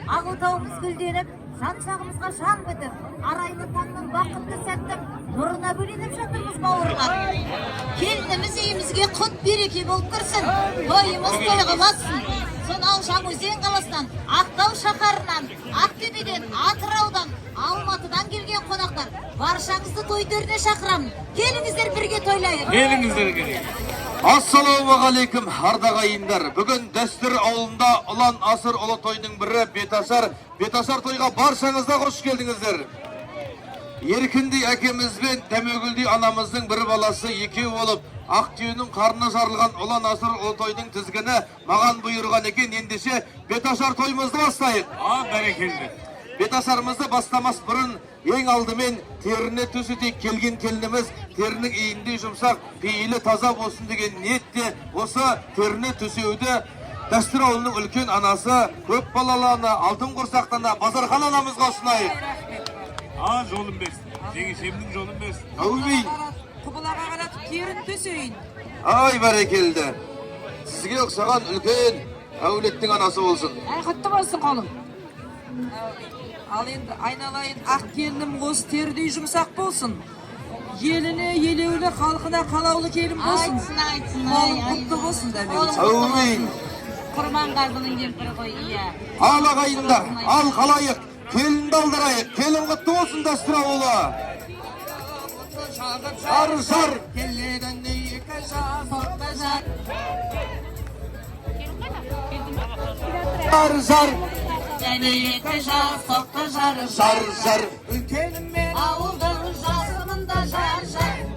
Ағылтауымыз гүлденіп, жан-жағымызға жан бітіп, арайлы таңның бақытты сәттің нұрына бөленіп жатырмыз бауырлар. Келініміз үйімізге құт береке болып кірсін, тойымыз тойға бассын. Сонау Жаңаөзен қаласынан, Ақтау шаһарынан, Ақтөбеден, Атыраудан, Алматыдан келген қонақтар, баршаңызды той төріне шақырамын. Келіңіздер бірге тойлайық. Келіңіздер керек. Ассалаумағалейкум ардағайындар. Бүгін Дәстүр ауылында ұлан асыр ұлы тойдың бірі Беташар. Беташар тойға баршаңызда қош келдіңіздер. Еркіндей әкемізбен Дәмегүлдей анамыздың бір баласы екеу болып, Ақтүйенің қарны жарылған ұлан асыр ұлы тойдың тізгіні маған бұйырған екен. Ендеше Беташар тойымызды бастайық. Бәрекелді. Беташарымызды бастамас бұрын ең алдымен теріне төсетейік. Келген келініміз терінің иіндей жұмсақ, пейілі таза болсын деген ниетте осы теріне төсеуді Дәстүр ауылының үлкен анасы, көп балалы ана, алтын құрсақтана Базархан анамызға ұсынайық. Жолын берсін. Жеңешемнің жолын берсін. Әумин. Құбылаға қаратып терін төсейін. Ай, бәрекелді. Сізге ұқсаған үлкен әулеттің анасы болсын. Құтты болсын қолың. Ал енді айналайын ақ келінім осы тердей жұмсақ болсын. Еліне елеулі, халқына қалаулы келін болсын. Айтсын. Қолың құтты болсын дәмеуі. Әумин. Құрман қазының кемпірі ғой, иә. Ал ағайындар, ал қалайық, келінді алдырайық, келін құтты болсын Дәстүр ауылы. Жар. Келегенде екі жар, соқта жар. Жар. Және екі жар, соқты жар. Жар. Үлкенім мен Ауылдың жасымында жар.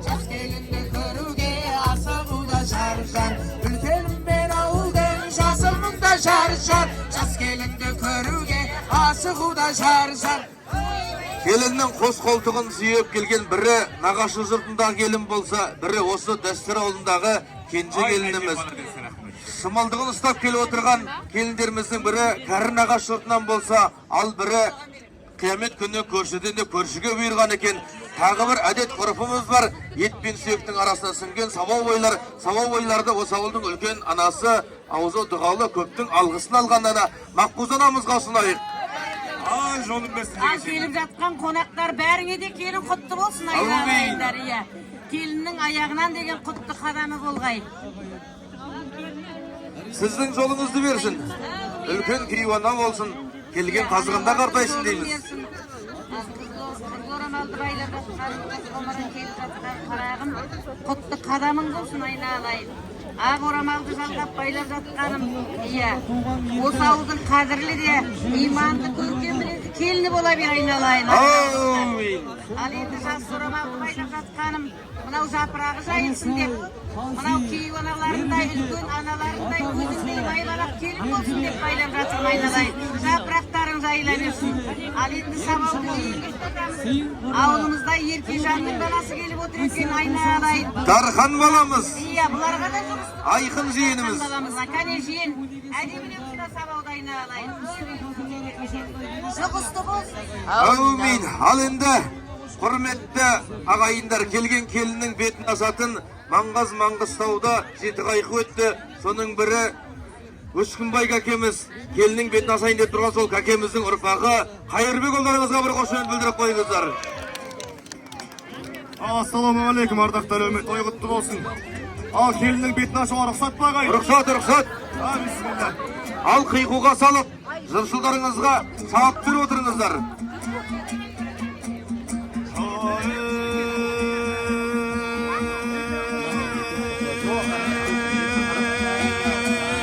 жас келінді көруге асығуда жар. Үлкенім мен ауылдың жасымында жар. Жас келінді көруге асығуда жар. Келіннің қос қолтығын сүйеп келген бірі нағашы жұртындағы келін болса, бірі осы Дәстүр ауылындағы кенже келініміз. Шымалдығын ұстап келіп отырған келіндеріміздің бірі кәрі нағашы жұртынан болса, ал бірі қиямет күні көршіден де көршіге бұйырған екен. Тағы бір әдет ғұрпымыз бар. Ет пен сүйектің арасына сіңген сабау ойларды осы ауылдың үлкен анасы, аузы дұғалы көптің алғысын алған ана Маққуза анамызға ұсынайық. Жолын берсін. Келіп жатқан қонақтар бәріңе де келін құтты болсын. Айналайындар, иә. Келіннің аяғынан деген құтты қадамы болғай. Сіздің жолыңызды берсін. Үлкен кейуана болсын. Келген қазығында қартайсын дейміз. Орамалды байлап жатқан, ғұмырын келіп жатқан қарағым, құтты қадамың болсын айналайын. Ақ орамалды жалғап байлап жатқаным, иә. Осы ауылдың қадірлі де, иманды көрген біледі, келіні бола бер айналайын. Әумин. Ал енді жас орамалды байлап жатқаным, мынау жапырағы жайылсын деп, мынау кейуаналарындай, үлкен аналарындай, өзіндей байлап келін болсын деп байлап жатырмын айналайын. Жапырақтарың жайыла берсін. Ал енді сабаудың еңгіз тұтамыз. Ауылымызда Еркежанның баласы келіп отыр екен айналайын. Дархан баламыз. Иә, бұларға да жұмыс. Айқын жиеніміз. Кәне жиен, әдеміне құда сабауды айналайын. Жұғысты болсын. Әумин. Ал енді құрметті ағайындар, келген келіннің бетін асатын Маңғыстауда 7 қайқы өтті. Соның бірі Өшкінбай кәкеміз. Келіннің бетін асайын деп тұрған сол кәкеміздің ұрпағы. Қайырбек ұлдарыңызға бір қошемет білдіріп қойыңыздар. Ассалаумағалейкум ардақты әлеумет, той құтты болсын. Ал келіннің бетін ашуға рұқсат па ағайын? Рұқсат. Бисмилля. Ал қиқуға салып, жыршылдарыңызға сауап беріп отырыңыздар.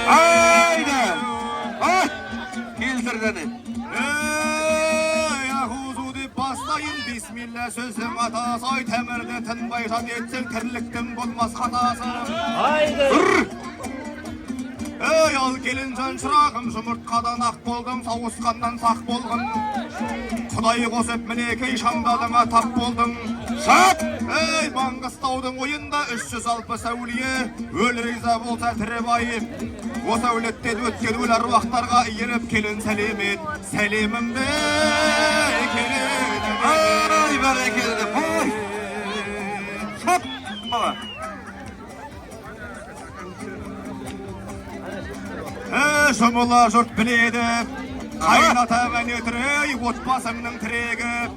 Айда! Келдіргені. Яхузу деп бастайын, бисмилля сөзім атасы, ай тәмірді тынбай жат етсең, тірліктің болмас қатасы. Ал келін жан шырағым, жұмыртқадан ақ болдым, сауысқаннан сақ болғым. Құдай қосып мінекей шамдалыңа тап болдың. Сап! Маңғыстаудың ойында 360 әулие, өл риза болса тірі байып. Осы әулеттен өткен өл аруақтарға иіріп келін сәлемет, сәлемімді келін. Ай, бәрекелді, бой! Сап! Жұмыла жұрт біледі, Kayın atağın ötürey otbasının tiregi.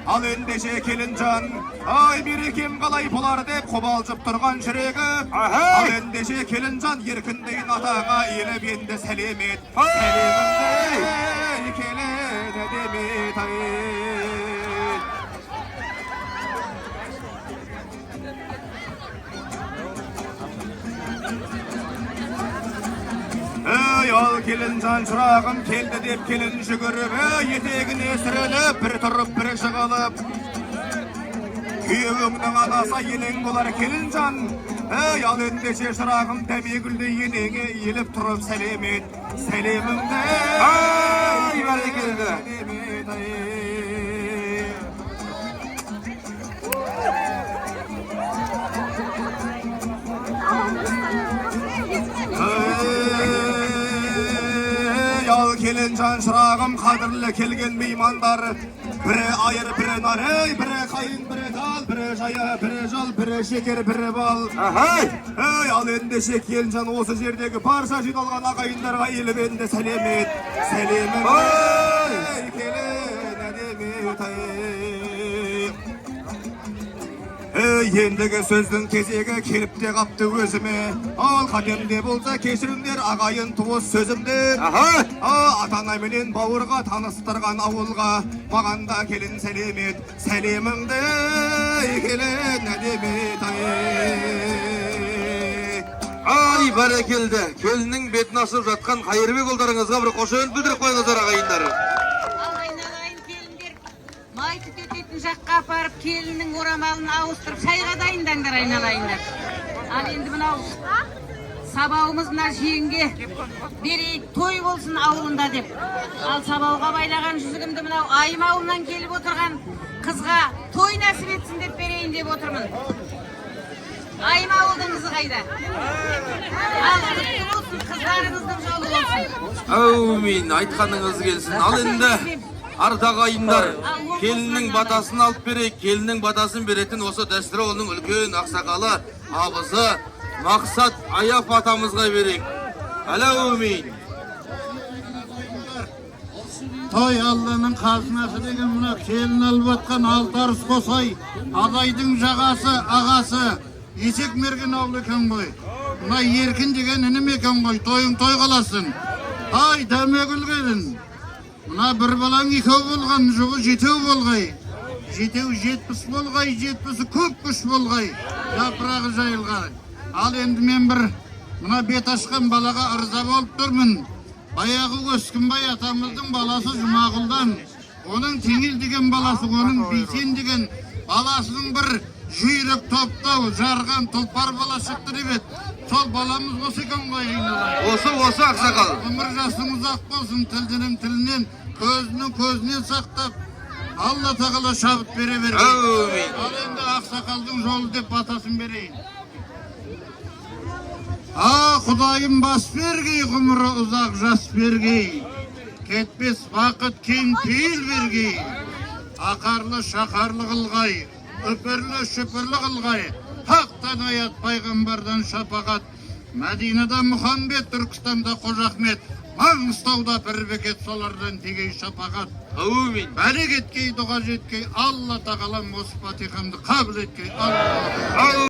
Al endişe Kelincan, ay bir kim kalay bular dep kobalcıp turgan şiregi. Al endişe Kelincan yerkindeyin atağa ile bende selim et. Selimimde kelene demet ay. Ey al Kelincan çırağım keldi dep kelin şükürüp yetegini esirelip bir turup bir şıgalıp Kuyuğumdan adasa yelin bular Kelincan Ey al endişe çırağım temigülde yenenge yelip turup selim et Selimimde Ay bereketli. demet ay. Yal Kelincan çırağım kadırlı kelgen meymandar Bire ayır bire nar ey bire kayın bire dal bire jaya bire jal bire şeker bire bal Ey al endişe Kelincan осы жerdегі барша жиналған ағайындарға еліп енді сәлем ет Сәлемім ей келін әдемет ай Ендігі сөздің кезегі келіп те қапты өзіме Ал қатемде болса кешіріңдер ағайын туыс сөзімді Ата-анаменен бауырға таныстырған ауылға Маған да келін сәлем ет Сәлеміңді келін әдемет ай Ay berekildi. Kelinin betini asıp жатқан Қайырбек ұлдарыңызға бір қошемет білдіріп қойыңыздар ағайындар. Айналайын келіндер, май түтететін жаққа апарып, келіннің орамалын ауыстырып, шайға дайындаңдар айналайындар. Ал енді мынау сабауымыз мына жеңге берейік, той болсын ауылында деп. Ал сабауға байлаған жүзігімді мынау айым ауылынан келіп отырған қызға той нәсіп етсін деп берейін деп отырмын. Айым ауылдың қызы қайда? Ал құтты болсын, қыздарыңыздың жолы болсын. Әумин, айтқаныңыз келсін. Ал енді ардақ айындар, келіннің батасын алып берейік. Келіннің батасын беретін осы дәстүрі оның үлкен ақсақалы, абызы, Мақсат Аяп атамызға берейік. Әумин. Той Алланың қазынасы деген мына келін алып атқан алтарыс қосай, адайдың жағасы, ағасы, есек мерген ауыл екен ғой. Мына еркін деген інім екен ғой, тойың той қаласын. Ай, дәмегіл келін. Мына бір балаң екеу болған, жұғы жетеу болғай. Жетеу 70 болғай, 70-і көп күш болғай. Жапырағы жайылғай. Ал енді мен бір мына бет ашқан балаға ырза болып тұрмын. Баяғы Өскінбай атамыздың баласы Жұмағұлдан, оның Теңел деген баласы, оның Бейсен деген баласының бір жүйрік топтау, жарған тұлпар бала шықты деп еді. Сол баламыз осы екен ғой айналайын. Осы ақсақал. Өмір жасың ұзақ болсын, тілдінің тілінен, көзінің көзінен сақтап, Алла тағала шабыт бере берейін. Әумин. Ал енді ақсақалдың жолы деп батасын берейін. Құдайым бас бергей, ғұмыры ұзақ жас бергей. Кетпес бақыт кең пейіл бергей. Ақарлы шақарлы қылғай, үпірлі шүпірлі қылғай. Хақтан аят пайғамбардан шапағат. Мәдинада Мұхамбет, Түркістанда Қожа Ахмет, Маңғыстауда бір бекет солардан тегей шапағат. Әумин. Бәрекеткей, дұға жеткей, Алла тағалам осы патихамды қабыл еткей.